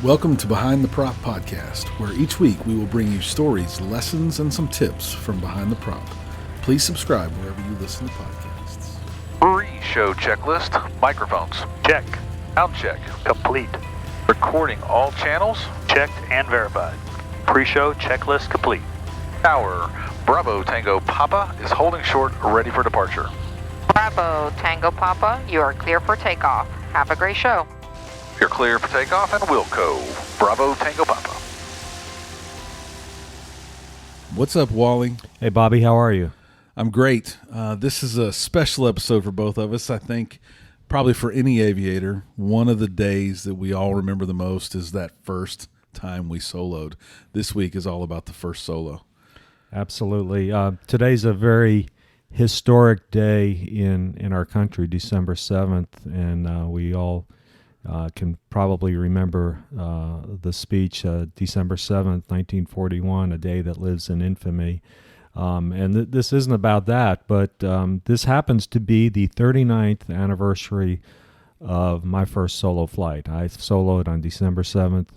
Welcome to Behind the Prop Podcast, where each week we will bring you stories, lessons, and some tips from behind the prop. Please subscribe wherever you listen to podcasts. Pre-show checklist, microphones, Check. sound check, Complete. recording all channels, Checked and verified. Pre-show checklist complete. tower, Bravo Tango Papa is holding short, ready for departure. Bravo, Tango Papa, you are clear for takeoff. Have a great show. You're clear for takeoff and Wilco, Bravo Tango Papa. What's up, Wally? Hey, Bobby, how are you? I'm great. This is a special episode for both of us. I think probably for any aviator, one of the days that we all remember the most is that first time we soloed. This week is all about the first solo. Absolutely. Today's a very historic day in our country, December 7th, and we all can probably remember the speech, December 7th, 1941, a day that lives in infamy. And this isn't about that, but this happens to be the 39th anniversary of my first solo flight. I soloed on December 7th,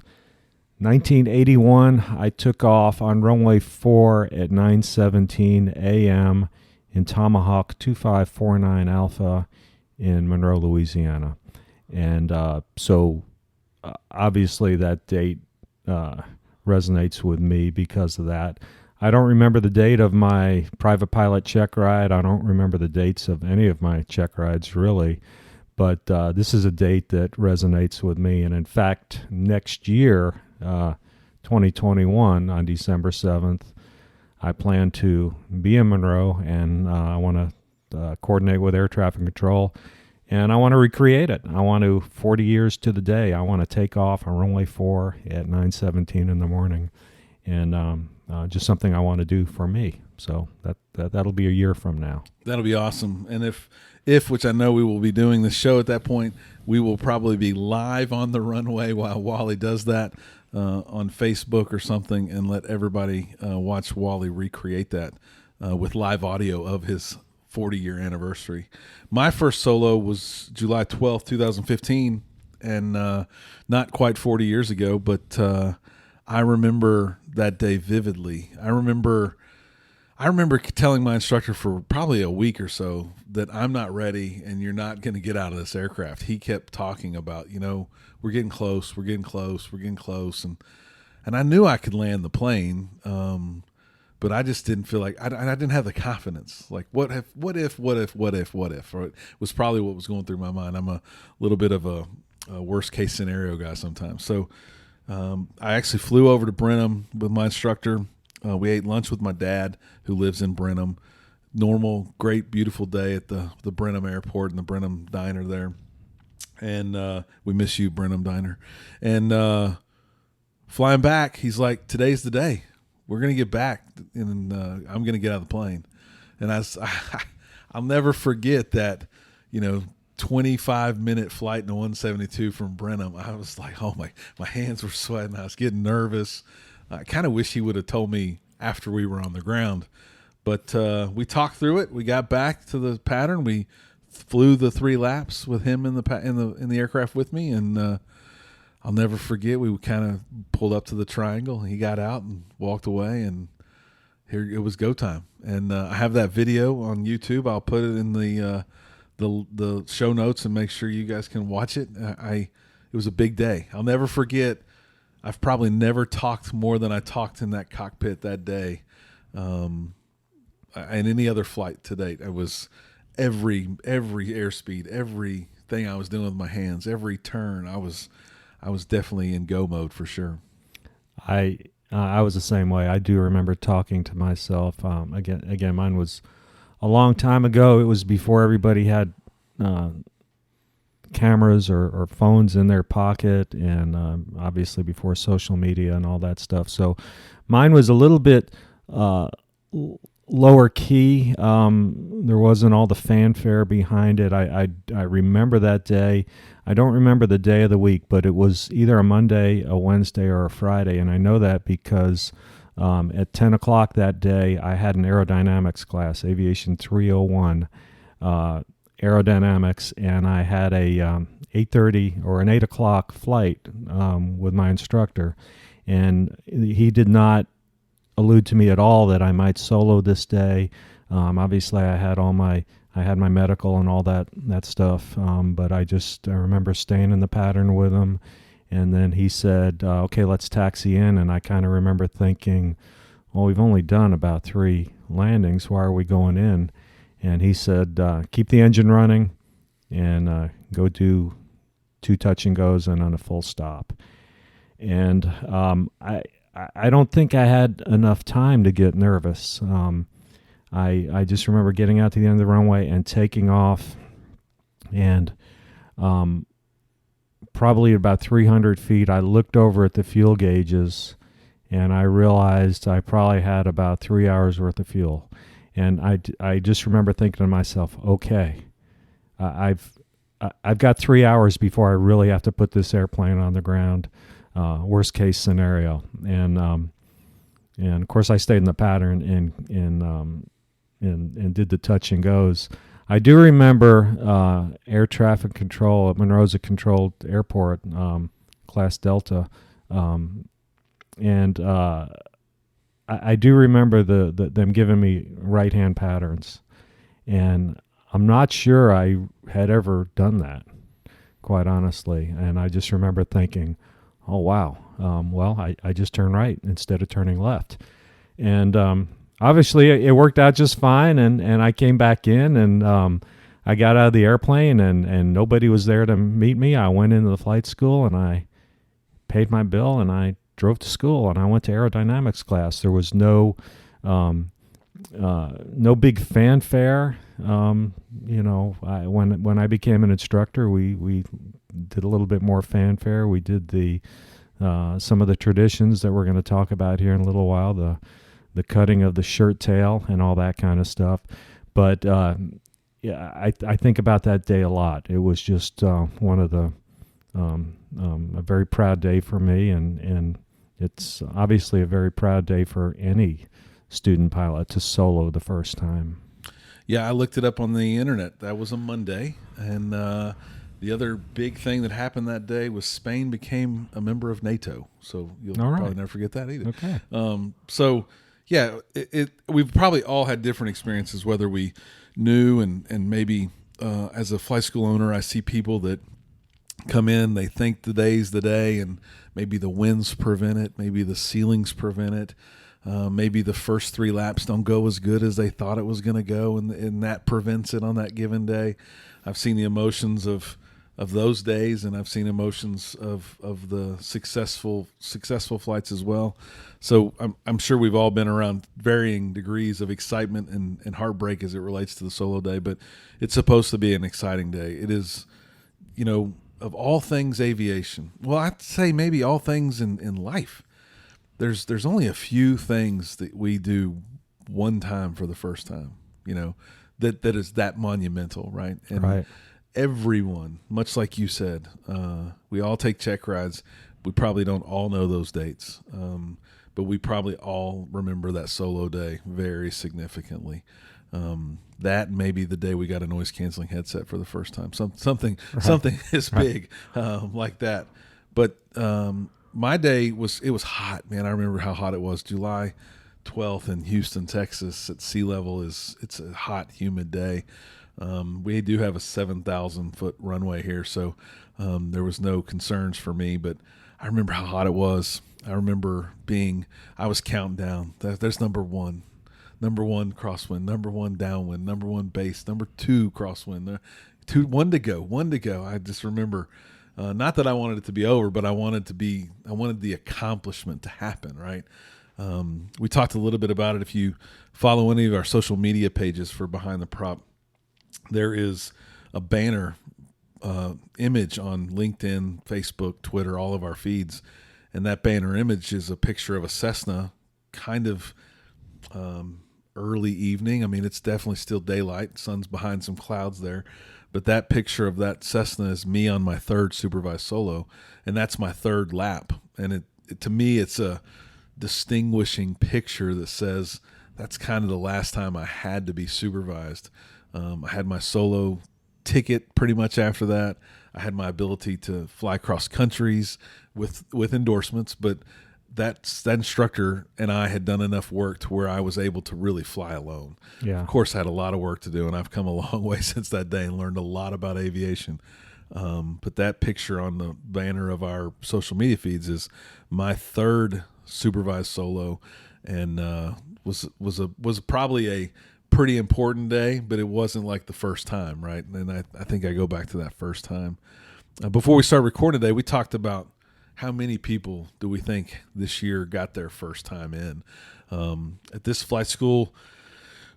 1981. I took off on runway 4 at 9:17 a.m. in Tomahawk 2549 Alpha in Monroe, Louisiana. And so obviously that date resonates with me because of that. I don't remember the date of my private pilot check ride. I don't remember the dates of any of my check rides, really. But this is a date that resonates with me. And in fact, next year, 2021, on December 7th, I plan to be in Monroe, and I want to coordinate with air traffic control. And I want to recreate it. I want to, 40 years to the day, I want to take off on runway 4 at 9:17 in the morning. And just something I want to do for me. So that'll be a year from now. That'll be awesome. And if which I know we will be doing the show at that point, we will probably be live on the runway while Wally does that on Facebook or something, and let everybody watch Wally recreate that with live audio of his 40-year anniversary. My first solo was July 12th, 2015, and not quite 40 years ago, but I remember that day vividly. I remember telling my instructor for probably a week or so that I'm not ready and you're not going to get out of this aircraft. He kept talking about, we're getting close. And I knew I could land the plane, but I just didn't feel like, I didn't have the confidence. Like, what if, or it was probably what was going through my mind. I'm a little bit of a worst case scenario guy sometimes. So I actually flew over to Brenham with my instructor. We ate lunch with my dad, who lives in Brenham. Normal, great, beautiful day at the Brenham Airport and the Brenham Diner there. And we miss you, Brenham Diner. And flying back, he's like, today's the day. We're going to get back, and I'm going to get out of the plane. And I'll never forget that, 25-minute flight in a 172 from Brenham. I was like, oh, my hands were sweating. I was getting nervous. I kind of wish he would have told me after we were on the ground. But we talked through it. We got back to the pattern. We flew the 3 laps with him in the aircraft with me, and I'll never forget. We kind of pulled up to the triangle. He got out and walked away, and here it was go time. And I have that video on YouTube. I'll put it in the show notes and make sure you guys can watch it. It was a big day. I'll never forget. I've probably never talked more than I talked in that cockpit that day, and any other flight to date. It was every airspeed, everything I was doing with my hands, every turn. I was definitely in go mode for sure. I was the same way. I do remember talking to myself. Again, mine was a long time ago. It was before everybody had cameras or phones in their pocket, and obviously before social media and all that stuff. So mine was a little bit lower key. There wasn't all the fanfare behind it. I remember that day. I don't remember the day of the week, but it was either a Monday, a Wednesday, or a Friday, and I know that because at 10 o'clock that day, I had an aerodynamics class, Aviation 301, aerodynamics, and I had a 8:30 or an 8 o'clock flight with my instructor, and he did not allude to me at all that I might solo this day. Obviously, I had my medical and all that stuff, but I remember staying in the pattern with him, and then he said, "Okay, let's taxi in," and I kind of remember thinking, "Well, we've only done about 3 landings. Why are we going in?" And he said, "Keep the engine running, and go do 2 touch and goes and on a full stop." And I don't think I had enough time to get nervous. I just remember getting out to the end of the runway and taking off, and probably about 300 feet, I looked over at the fuel gauges, and I realized I probably had about 3 hours worth of fuel. And I just remember thinking to myself, okay, I've got 3 hours before I really have to put this airplane on the ground. Worst case scenario, and of course I stayed in the pattern and did the touch and goes. I do remember air traffic control at Monroe's a controlled airport, class Delta, and I do remember them giving me right hand patterns, and I'm not sure I had ever done that, quite honestly. And I just remember thinking, oh, wow. Well, I just turned right instead of turning left. And obviously, it worked out just fine. And I came back in, and I got out of the airplane, and nobody was there to meet me. I went into the flight school, and I paid my bill, and I drove to school, and I went to aerodynamics class. There was no big fanfare. When I became an instructor, we did a little bit more fanfare. We did some of the traditions that we're going to talk about here in a little while, the cutting of the shirt tail and all that kind of stuff. But I think about that day a lot. It was just one of the a very proud day for me, and it's obviously a very proud day for any student pilot to solo the first time. Yeah, I looked it up on the internet. That was a Monday, and the other big thing that happened that day was Spain became a member of NATO. So you'll probably never forget that either. Okay. So yeah, we've probably all had different experiences, whether we knew and maybe as a flight school owner, I see people that come in, they think the day's the day, and maybe the winds prevent it, maybe the ceilings prevent it. Maybe the first 3 laps don't go as good as they thought it was going to go, and that prevents it on that given day. I've seen the emotions of those days, and I've seen emotions of the successful flights as well. So I'm sure we've all been around varying degrees of excitement and heartbreak as it relates to the solo day, but it's supposed to be an exciting day. It is, of all things aviation, well, I'd say maybe all things in life. There's only a few things that we do one time for the first time, that is that monumental, right? And right. Everyone, much like you said, we all take check rides. We probably don't all know those dates, but we probably all remember that solo day very significantly. That may be the day we got a noise canceling headset for the first time. Something is big like that, but. My day was hot, man. I remember how hot it was. July 12th in Houston, Texas at sea level it's a hot, humid day. We do have a 7,000 foot runway here, so there was no concerns for me, but I remember how hot it was. I remember I was counting down. There's number one crosswind, number 1 downwind, number 1 base, number 2 crosswind, one to go. I just remember, not that I wanted it to be over, but I wanted the accomplishment to happen, right? We talked a little bit about it. If you follow any of our social media pages for Behind the Prop, there is a banner image on LinkedIn, Facebook, Twitter, all of our feeds. And that banner image is a picture of a Cessna, kind of early evening. I mean, it's definitely still daylight. Sun's behind some clouds there. But that picture of that Cessna is me on my 3rd supervised solo, and that's my 3rd lap. And it to me, it's a distinguishing picture that says that's kind of the last time I had to be supervised. I had my solo ticket pretty much after that. I had my ability to fly cross countries with endorsements, but that instructor and I had done enough work to where I was able to really fly alone. Yeah. Of course, I had a lot of work to do, and I've come a long way since that day and learned a lot about aviation. But that picture on the banner of our social media feeds is my third supervised solo, and was probably a pretty important day, but it wasn't like the first time, right? And I think I go back to that first time. Before we start recording today, we talked about how many people do we think this year got their first time in. At this flight school,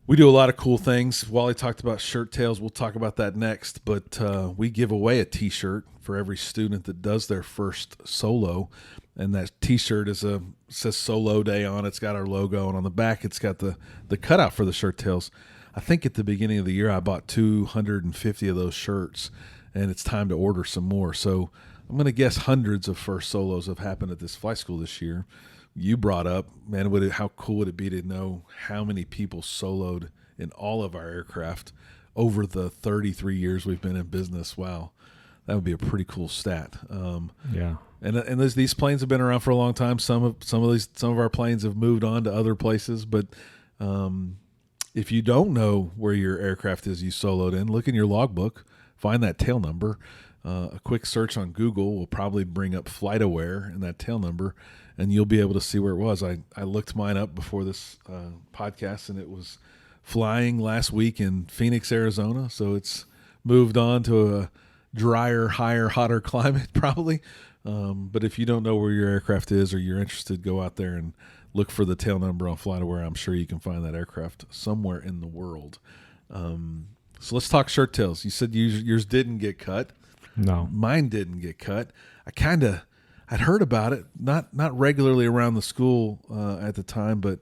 we do a lot of cool things. Wally talked about shirt tails. We'll talk about that next. But we give away a T-shirt for every student that does their first solo. And that T-shirt says Solo Day on it. It's got our logo. And on the back, it's got the cutout for the shirt tails. I think at the beginning of the year, I bought 250 of those shirts. And it's time to order some more. So I'm going to guess hundreds of first solos have happened at this flight school this year. You brought up, man, how cool would it be to know how many people soloed in all of our aircraft over the 33 years we've been in business? Wow, that would be a pretty cool stat. Yeah. And these planes have been around for a long time. Some of our planes have moved on to other places, but if you don't know where your aircraft is you soloed in, look in your logbook, find that tail number. A quick search on Google will probably bring up FlightAware and that tail number, and you'll be able to see where it was. I looked mine up before this podcast, and it was flying last week in Phoenix, Arizona. So it's moved on to a drier, higher, hotter climate probably. But if you don't know where your aircraft is or you're interested, go out there and look for the tail number on FlightAware. I'm sure you can find that aircraft somewhere in the world. So let's talk shirt tails. You said yours didn't get cut. No. Mine didn't get cut. I'd heard about it, not regularly around the school at the time, but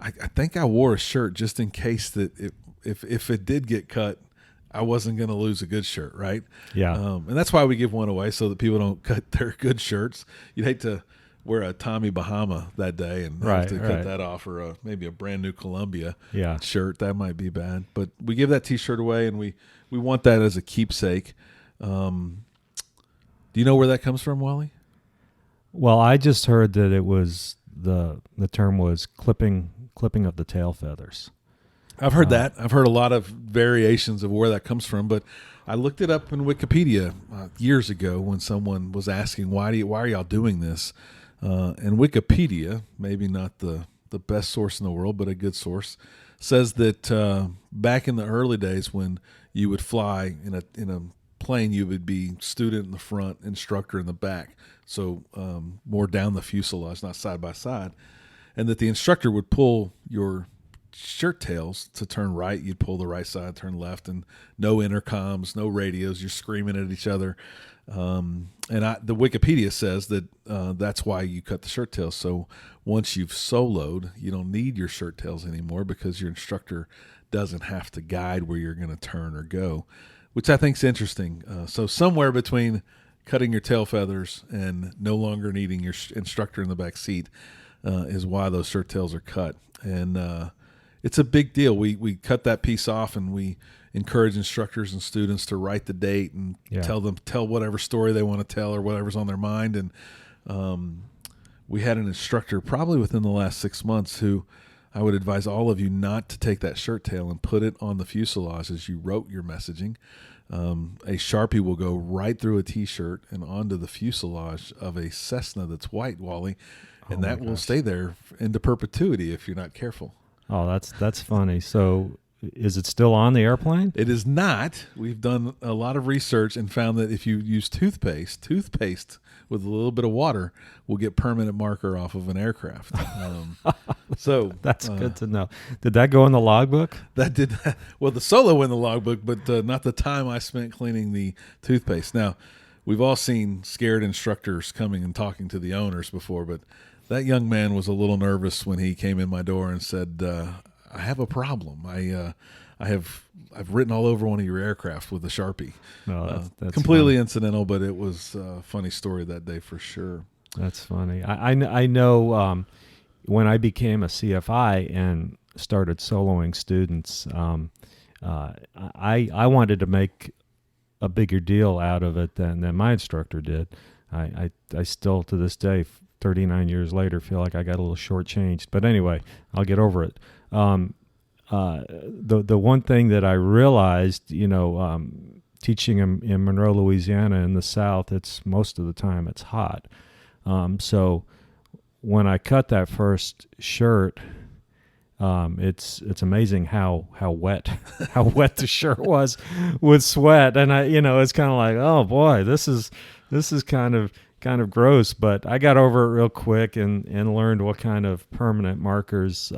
I think I wore a shirt just in case that if it did get cut, I wasn't going to lose a good shirt, right? Yeah. And that's why we give one away so that people don't cut their good shirts. You'd hate to wear a Tommy Bahama that day and have to cut that off, or maybe a brand new Columbia shirt. That might be bad. But we give that T-shirt away, and we want that as a keepsake. Do you know where that comes from, Wally? Well, I just heard that it was the term was clipping of the tail feathers. I've heard that. I've heard a lot of variations of where that comes from, but I looked it up in Wikipedia years ago when someone was asking, why are y'all doing this? And Wikipedia, maybe not the best source in the world, but a good source, says that back in the early days when you would fly in a plane, you would be student in the front, instructor in the back, so more down the fuselage, not side by side, and that the instructor would pull your shirt tails to turn right. You'd pull the right side, turn left, and no intercoms, no radios. You're screaming at each other. And the Wikipedia says that that's why you cut the shirt tails. So once you've soloed, you don't need your shirt tails anymore because your instructor doesn't have to guide where you're going to turn or go, which I think is interesting. So somewhere between cutting your tail feathers and no longer needing your instructor in the back seat is why those shirt tails are cut. And it's a big deal. We cut that piece off, and we encourage instructors and students to write the date and tell whatever story they want to tell or whatever's on their mind. And we had an instructor probably within the last 6 months who I would advise all of you not to take that shirt tail and put it on the fuselage as you wrote your messaging. A Sharpie will go right through a T-shirt and onto the fuselage of a Cessna that's white, Wally, and that will stay there into perpetuity if you're not careful. Oh, that's funny. So is it still on the airplane? It is not. We've done a lot of research and found that if you use toothpaste with a little bit of water will get permanent marker off of an aircraft. So that's good to know. Did that go in the logbook? That did. Well, the solo in the logbook, but not the time I spent cleaning the toothpaste. Now, we've all seen scared instructors coming and talking to the owners before, but that young man was a little nervous when he came in my door and said, I have a problem. I've written all over one of your aircraft with a Sharpie. No, that's completely funny. Incidental, but it was a funny story that day for sure. That's funny. I know when I became a CFI and started soloing students, I wanted to make a bigger deal out of it than my instructor did. I still to this day, 39 years later, feel like I got a little shortchanged. But anyway, I'll get over it. The one thing that I realized, teaching in Monroe, Louisiana, in the South, it's most of the time it's hot. So when I cut that first shirt, it's amazing how wet the shirt was with sweat, and it's kind of like, oh boy, this is kind of gross. But I got over it real quick and learned what kind of permanent markers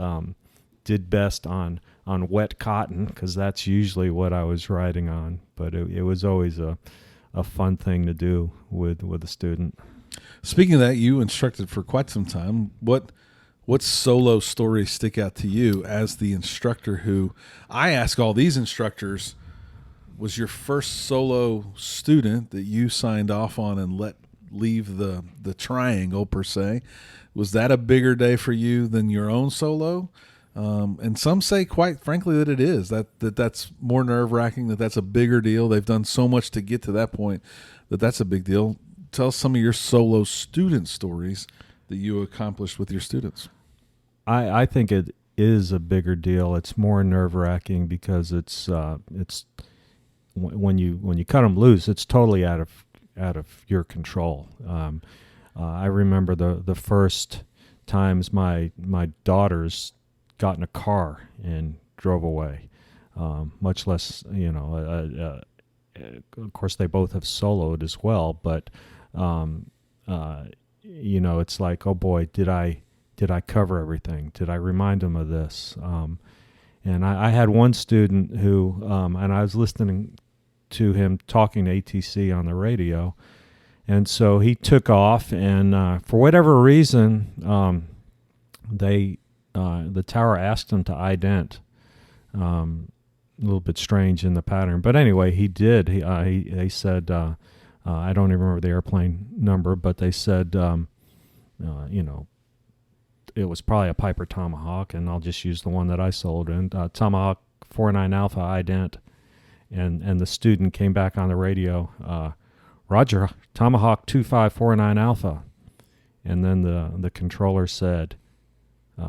did best on wet cotton, because that's usually what I was writing on. But it was always a fun thing to do with a student. Speaking of that, you instructed for quite some time. What solo stories stick out to you as the instructor who, I ask all these instructors, was your first solo student that you signed off on and let leave the triangle, per se? Was that a bigger day for you than your own solo? And some say, quite frankly, that it is. That's more nerve-wracking, that's a bigger deal. They've done so much to get to that point that's a big deal. Tell us some of your solo student stories that you accomplished with your students. I think it is a bigger deal. It's more nerve-wracking because it's when you cut them loose, it's totally out of your control. I remember the first times my daughters got in a car and drove away. Much less, of course they both have soloed as well, but it's like, oh boy, did I cover everything? Did I remind them of this? And I had one student who, and I was listening to him talking to ATC on the radio, and so he took off, and for whatever reason, the tower asked him to ident. A little bit strange in the pattern, but anyway, he did. He said, I don't even remember the airplane number, but they said, it was probably a Piper Tomahawk, and I'll just use the one that I sold in, Tomahawk 49 Alpha ident. And the student came back on the radio, Roger, Tomahawk 2549 Alpha. And then the controller said,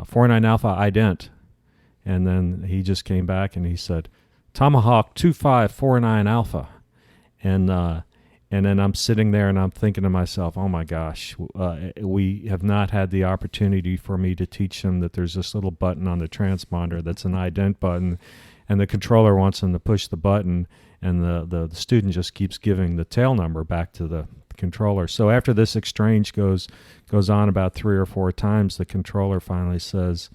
49 Alpha ident. And then he just came back and he said, Tomahawk 2549 Alpha. And then I'm sitting there and I'm thinking to myself, oh my gosh, we have not had the opportunity for me to teach them that there's this little button on the transponder that's an ident button, and the controller wants them to push the button, and the student just keeps giving the tail number back to the controller. So after this exchange goes on about 3 or 4 times, the controller finally says,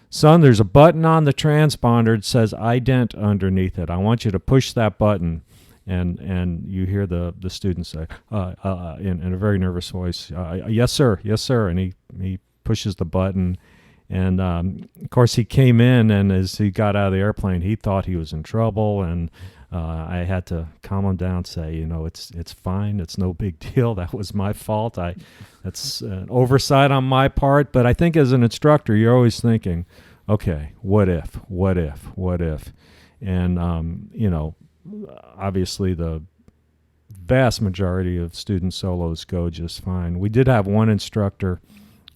son, there's a button on the transponder that says ident underneath it. I want you to push that button. And you hear the student say, in a very nervous voice, yes, sir, yes, sir. And he pushes the button. And, of course, he came in, and as he got out of the airplane, he thought he was in trouble. And I had to calm him down, say, it's fine. It's no big deal. That was my fault. That's an oversight on my part. But I think as an instructor, you're always thinking, okay, what if? And, obviously the vast majority of student solos go just fine. We did have one instructor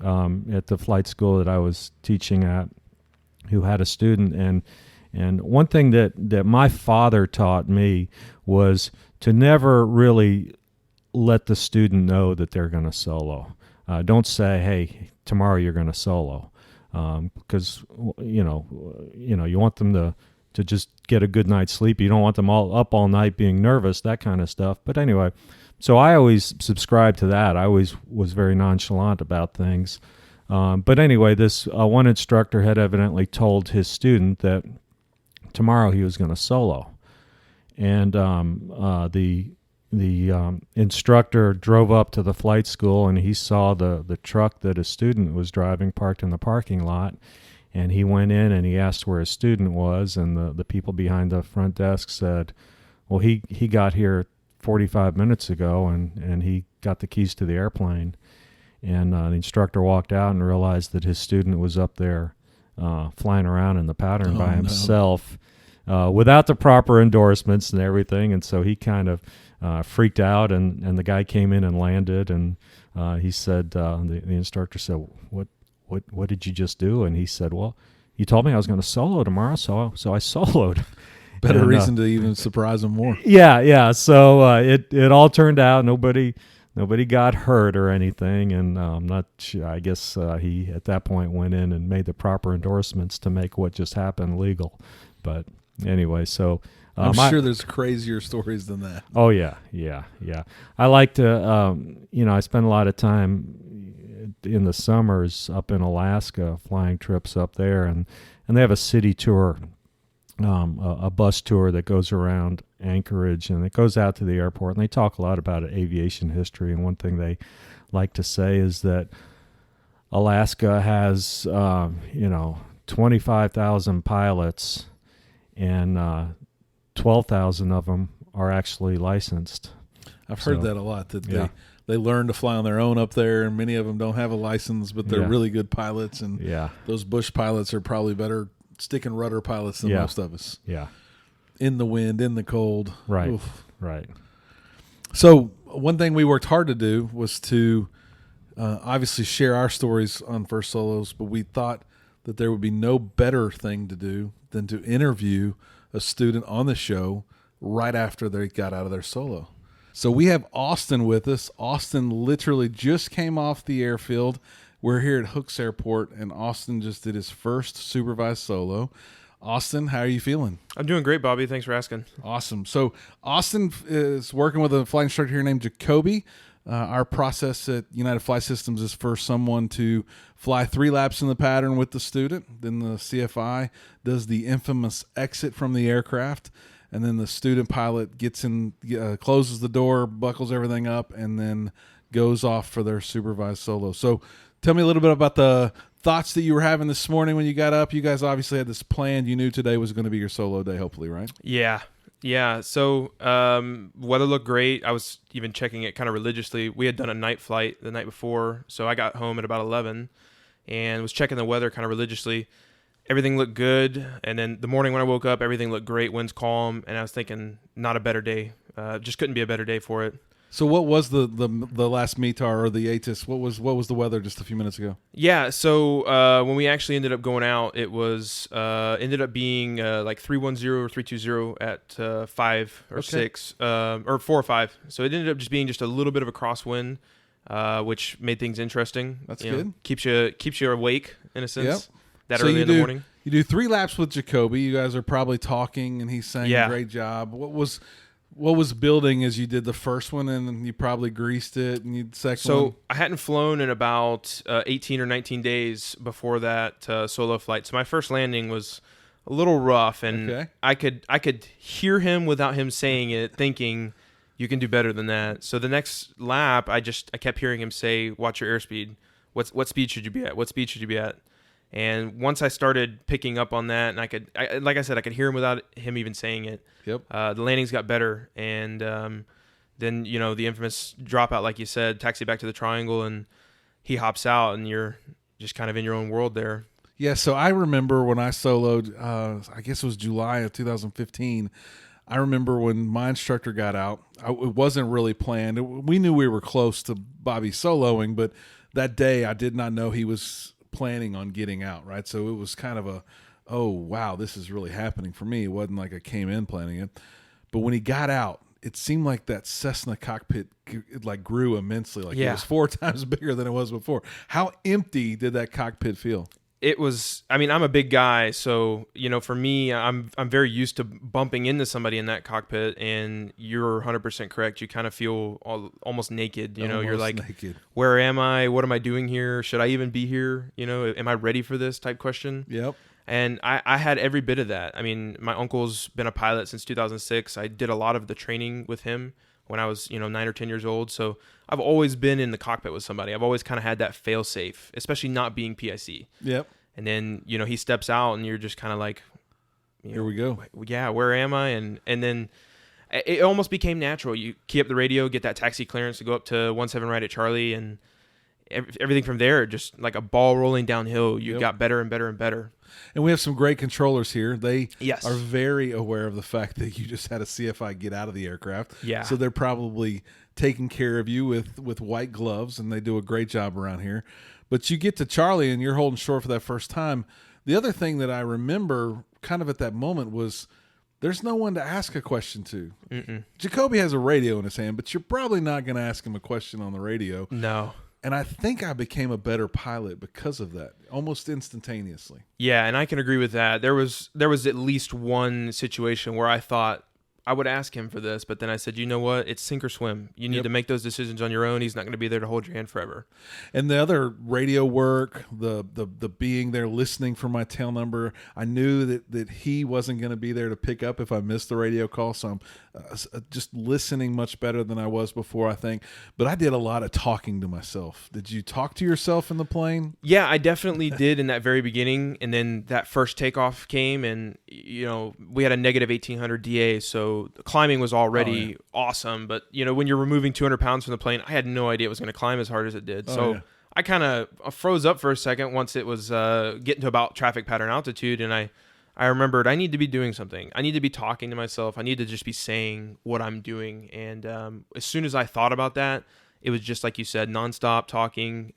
at the flight school that I was teaching at who had a student, and one thing that my father taught me was to never really let the student know that they're going to solo. Don't say, hey, tomorrow you're going to solo, because you want them to just get a good night's sleep. You don't want them all up all night being nervous, that kind of stuff. But anyway, so I always subscribed to that. I always was very nonchalant about things. But anyway, this one instructor had evidently told his student that tomorrow he was going to solo. And the instructor drove up to the flight school, and he saw the truck that his student was driving parked in the parking lot. And he went in and he asked where his student was, and the people behind the front desk said, well, he got here 45 minutes ago, and he got the keys to the airplane. And the instructor walked out and realized that his student was up there flying around in the pattern by himself. without the proper endorsements and everything. And so he kind of freaked out, and the guy came in and landed, and he said, the instructor said, what did you just do? And he said, well, you told me I was going to solo tomorrow, so I soloed. Better reason to even surprise him more. Yeah. So it all turned out. Nobody got hurt or anything, and I'm not sure. I guess he at that point went in and made the proper endorsements to make what just happened legal. But anyway, so I'm sure there's crazier stories than that. Oh yeah. I like to, I spend a lot of time in the summers up in Alaska, flying trips up there, and they have a city tour. A bus tour that goes around Anchorage, and it goes out to the airport, and they talk a lot about aviation history. And one thing they like to say is that Alaska has 25,000 pilots, and 12,000 of them are actually licensed. I've heard that a lot, that they learn to fly on their own up there, and many of them don't have a license, but they're really good pilots, and those bush pilots are probably better stick and rudder pilots than most of us. Yeah. In the wind, in the cold. Right. Oof. Right. So one thing we worked hard to do was to obviously share our stories on First Solos, but we thought that there would be no better thing to do than to interview a student on the show right after they got out of their solo. So we have Austin with us. Austin literally just came off the airfield. We're here at Hooks Airport, and Austin just did his first supervised solo. Austin, how are you feeling? I'm doing great, Bobby. Thanks for asking. Awesome. So Austin is working with a flight instructor here named Jacoby. Our process at United Flight Systems is for someone to fly 3 laps in the pattern with the student. Then the CFI does the infamous exit from the aircraft. And then the student pilot gets in, closes the door, buckles everything up, and then goes off for their supervised solo. So tell me a little bit about the thoughts that you were having this morning when you got up. You guys obviously had this planned. You knew today was going to be your solo day, hopefully, right? Yeah. So weather looked great. I was even checking it kind of religiously. We had done a night flight the night before, so I got home at about 11 and was checking the weather kind of religiously. Everything looked good, and then the morning when I woke up, everything looked great, wind's calm, and I was thinking, not a better day. Just couldn't be a better day for it. So what was the last METAR or the ATIS? What was the weather just a few minutes ago? Yeah, so when we actually ended up going out, it was ended up being like 310 or 320 at 5 or 6 or 4 or 5. So it ended up just being just a little bit of a crosswind, which made things interesting. That's good. Keeps you awake in a sense. Yep. That early in the morning. You do 3 laps with Jacoby. You guys are probably talking, and he's saying, "Great job." What was building as you did the first one, and you probably greased it, and you second one? So I hadn't flown in about 18 or 19 days before that solo flight. So my first landing was a little rough, and I could hear him without him saying it, thinking, "You can do better than that." So the next lap, I kept hearing him say, "Watch your airspeed. What speed should you be at? What speed should you be at?" And once I started picking up on that, and like I said, I could hear him without him even saying it. Yep. The landings got better, and then the infamous dropout, like you said, taxi back to the triangle, and he hops out, and you're just kind of in your own world there. Yeah. So I remember when I soloed, I guess it was July of 2015. I remember when my instructor got out. It wasn't really planned. We knew we were close to Bobby soloing, but that day I did not know he was planning on getting out, right? So it was kind of oh wow, this is really happening for me. It wasn't like I came in planning it. But when he got out, it seemed like that Cessna cockpit grew immensely. It was 4 times bigger than it was before. How empty did that cockpit feel? It was, I'm a big guy, so for me, I'm very used to bumping into somebody in that cockpit, and you're 100% correct. You kind of feel almost naked. You're like, naked. Where am I? What am I doing here? Should I even be here? Am I ready for this type question? Yep. And I had every bit of that. My uncle's been a pilot since 2006. I did a lot of the training with him when I was 9 or 10 years old. So I've always been in the cockpit with somebody. I've always kind of had that fail safe, especially not being PIC. Yep. And then he steps out, and you're just kind of like, here we go. Yeah, where am I? And then it almost became natural. You key up the radio, get that taxi clearance to go up to 17 right at Charlie, and everything from there, just like a ball rolling downhill, you got better and better and better. And we have some great controllers here. They Yes. are very aware of the fact that you just had a CFI get out of the aircraft. Yeah. So they're probably taking care of you with white gloves, and they do a great job around here. But you get to Charlie, and you're holding short for that first time. The other thing that I remember kind of at that moment was there's no one to ask a question to. Jacoby has a radio in his hand, but you're probably not going to ask him a question on the radio. No. And I think I became a better pilot because of that, almost instantaneously. Yeah, and I can agree with that. There was at least one situation where I thought I would ask him for this, but then I said, you know what? It's sink or swim. You need to make those decisions on your own. He's not going to be there to hold your hand forever. And the other radio work, the being there listening for my tail number, I knew that he wasn't going to be there to pick up if I missed the radio call, so I'm just listening much better than I was before, I think. But I did a lot of talking to myself. Did you talk to yourself in the plane? Yeah, I definitely did in that very beginning, and then that first takeoff came, and we had a negative 1800 DA, so climbing was already awesome. But when you're removing 200 pounds from the plane, I had no idea it was going to climb as hard as it did. I kind of froze up for a second once it was getting to about traffic pattern altitude, and I remembered I need to be doing something. I need to be talking to myself. I need to just be saying what I'm doing. And as soon as I thought about that, it was just like you said, nonstop talking,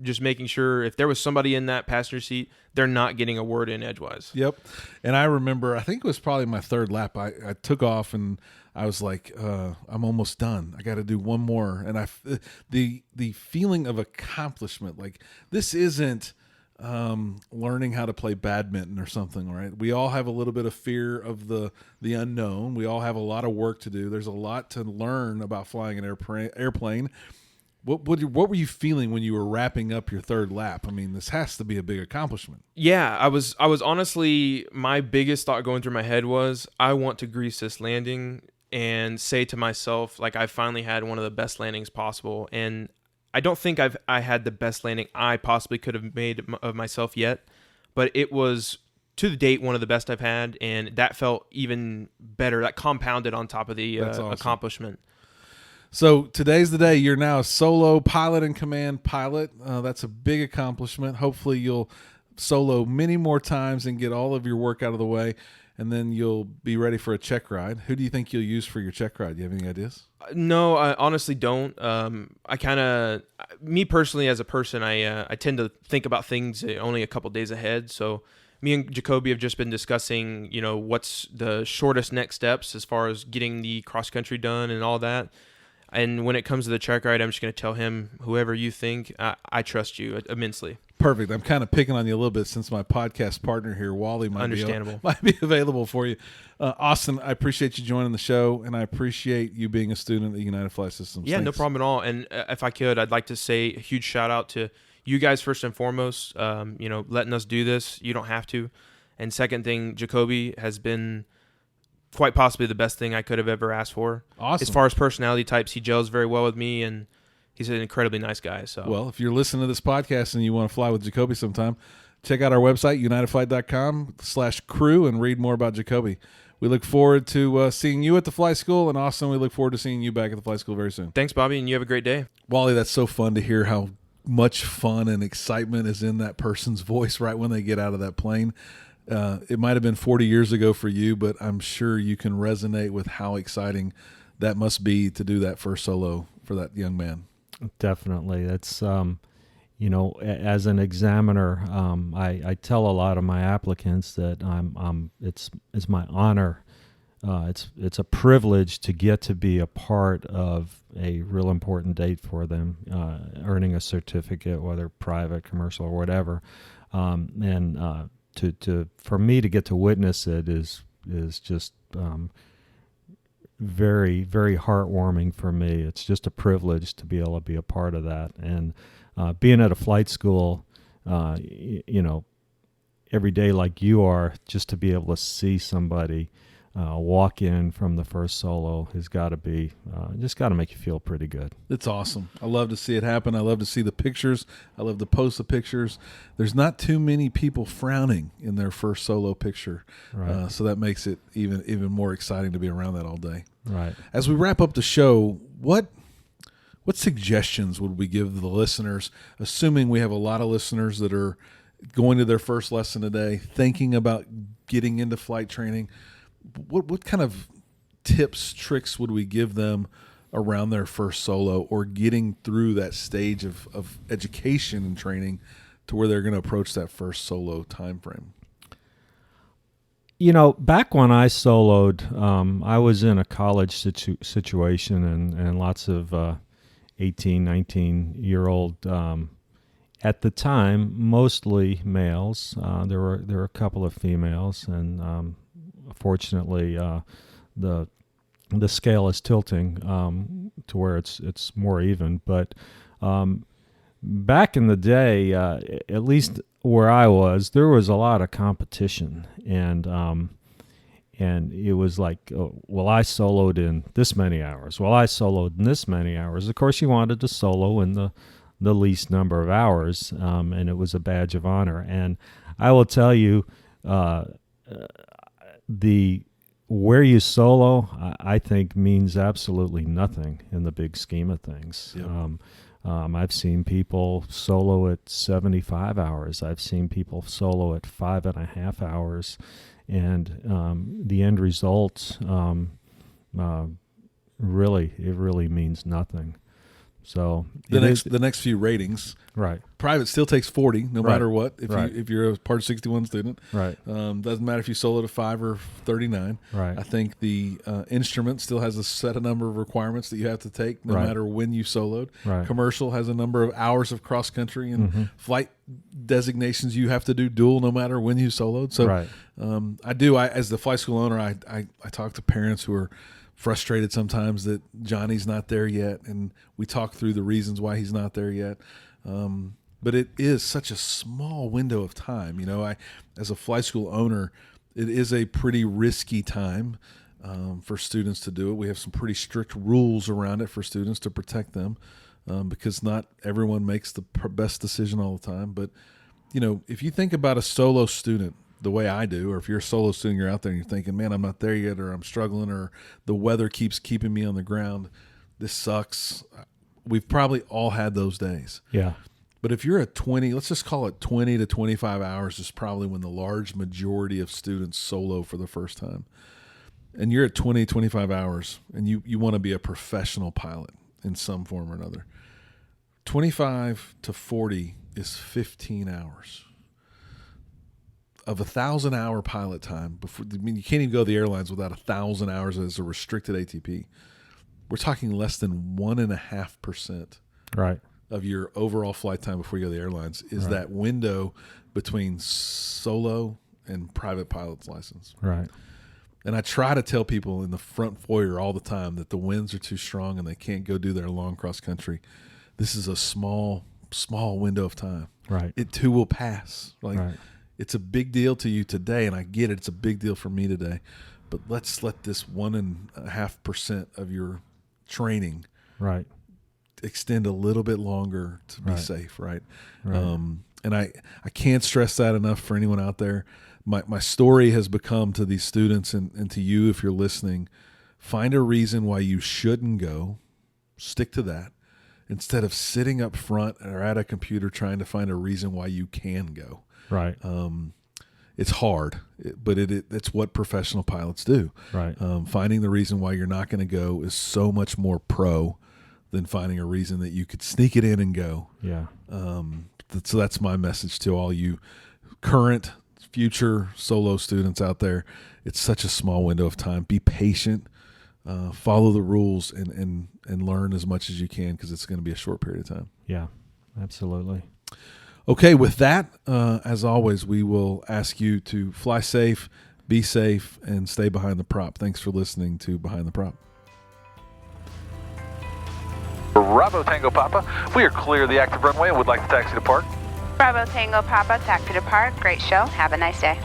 just making sure if there was somebody in that passenger seat, they're not getting a word in edgewise. Yep. And I remember, I think it was probably my third lap. I took off and I was like, I'm almost done. I got to do one more. And the feeling of accomplishment, like this isn't learning how to play badminton or something, right? We all have a little bit of fear of the unknown. We all have a lot of work to do. There's a lot to learn about flying an airplane. What were you feeling when you were wrapping up your third lap? I mean, this has to be a big accomplishment. Yeah, I was honestly, my biggest thought going through my head was, I want to grease this landing and say to myself, like, I finally had one of the best landings possible. And I don't think I had the best landing I possibly could have made of myself yet, but it was to the date one of the best I've had, and that felt even better. That compounded on top of the awesome accomplishment. So today's the day. You're now a solo pilot in command pilot. That's a big accomplishment. Hopefully you'll solo many more times and get all of your work out of the way, and then you'll be ready for a check ride. Who do you think you'll use for your check ride? Do you have any ideas? No, I honestly don't. Me personally as a person, I tend to think about things only a couple days ahead. So me and Jacoby have just been discussing, what's the shortest next steps as far as getting the cross country done and all that. And when it comes to the check ride, I'm just going to tell him, whoever you think, I trust you immensely. Perfect. I'm kind of picking on you a little bit since my podcast partner here, Wally, might be available for you. Austin, I appreciate you joining the show, and I appreciate you being a student at United Flight Systems. Yeah, Thanks. no problem at all. And if I could, I'd like to say a huge shout out to you guys first and foremost, letting us do this. You don't have to. And second thing, Jacoby has been quite possibly the best thing I could have ever asked for. Awesome. As far as personality types, he gels very well with me, and he's an incredibly nice guy. So, well, if you're listening to this podcast and you want to fly with Jacoby sometime, check out our website, unitedflight.com/crew, and read more about Jacoby. We look forward to seeing you at the flight school, and Austin, we look forward to seeing you back at the flight school very soon. Thanks, Bobby, and you have a great day. Wally, that's so fun to hear how much fun and excitement is in that person's voice right when they get out of that plane. It might have been 40 years ago for you, but I'm sure you can resonate with how exciting that must be to do that first solo for that young man. Definitely. It's, as an examiner, I tell a lot of my applicants that it's my honor. It's a privilege to get to be a part of a real important date for them, earning a certificate, whether private, commercial, or whatever. For me to get to witness it is just very, very heartwarming for me. It's just a privilege to be able to be a part of that. And being at a flight school, every day like you are, just to be able to see somebody walk in from the first solo has got to be just got to make you feel pretty good. It's awesome. I love to see it happen. I love to see the pictures. I love to post the pictures. There's not too many people frowning in their first solo picture, Right. So that makes it even more exciting to be around that all day. Right. As we wrap up the show, what what suggestions would we give the listeners, assuming we have a lot of listeners that are going to their first lesson today, thinking about getting into flight training? What kind of tips, tricks would we give them around their first solo or getting through that stage of education and training to where they're going to approach that first solo time frame? Back when I soloed, I was in a college situation and lots of 18, 19-year-old, at the time, mostly males. There were a couple of females, and fortunately, the scale is tilting to where it's more even. But back in the day, at least where I was, there was a lot of competition, and it was like, well, I soloed in this many hours. Well, I soloed in this many hours. Of course, you wanted to solo in the least number of hours, and it was a badge of honor. And I will tell you, where you solo, I think, means absolutely nothing in the big scheme of things. Yep. I've seen people solo at 75 hours. I've seen people solo at 5.5 hours, and the end result really means nothing. So the next few ratings, right? Private still takes 40, no matter what. If you're a Part 61 student, right? Doesn't matter if you soloed at 5 or 39. Right. I think the instrument still has a set number of requirements that you have to take, no matter when you soloed. Right. Commercial has a number of hours of cross country and flight designations you have to do dual, no matter when you soloed. So, I as the flight school owner, I talk to parents who are frustrated sometimes that Johnny's not there yet, and we talk through the reasons why he's not there yet. But it is such a small window of time. As a flight school owner, it is a pretty risky time for students to do it. We have some pretty strict rules around it for students to protect them, because not everyone makes the best decision all the time. But, if you think about a solo student the way I do, or if you're a solo student, you're out there and you're thinking, man, I'm not there yet, or I'm struggling, or the weather keeps keeping me on the ground, this sucks. We've probably all had those days. Yeah. But if you're at 20, let's just call it 20 to 25 hours is probably when the large majority of students solo for the first time. And you're at 20, 25 hours, and you want to be a professional pilot in some form or another. 25 to 40 is 15 hours. Of 1,000-hour pilot time, you can't even go to the airlines without 1,000 hours as a restricted ATP. We're talking less than 1.5%, right, of your overall flight time before you go to the airlines is that window between solo and private pilot's license. Right. And I try to tell people in the front foyer all the time that the winds are too strong and they can't go do their long cross country. This is a small window of time. Right. It too will pass. Right. It's a big deal to you today, and I get it. It's a big deal for me today. But let's let this 1.5% of your training extend a little bit longer to be safe, right? And I can't stress that enough for anyone out there. My story has become to these students and to you if you're listening, find a reason why you shouldn't go, stick to that, instead of sitting up front or at a computer trying to find a reason why you can go. Right. It's hard, but it's what professional pilots do. Right. Finding the reason why you're not going to go is so much more pro than finding a reason that you could sneak it in and go. Yeah. So that's my message to all you current, future solo students out there. It's such a small window of time. Be patient, follow the rules, and learn as much as you can, because it's going to be a short period of time. Yeah, absolutely. Okay, with that, as always, we will ask you to fly safe, be safe, and stay behind the prop. Thanks for listening to Behind the Prop. Bravo Tango Papa, we are clear of the active runway and would like to taxi to park. Bravo Tango Papa, taxi to park. Great show. Have a nice day.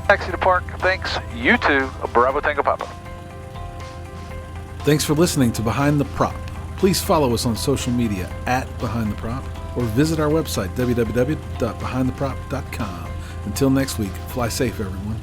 Taxi to park. Thanks. You too. Bravo Tango Papa. Thanks for listening to Behind the Prop. Please follow us on social media at Behind the Prop, or visit our website, www.behindtheprop.com. Until next week, fly safe, everyone.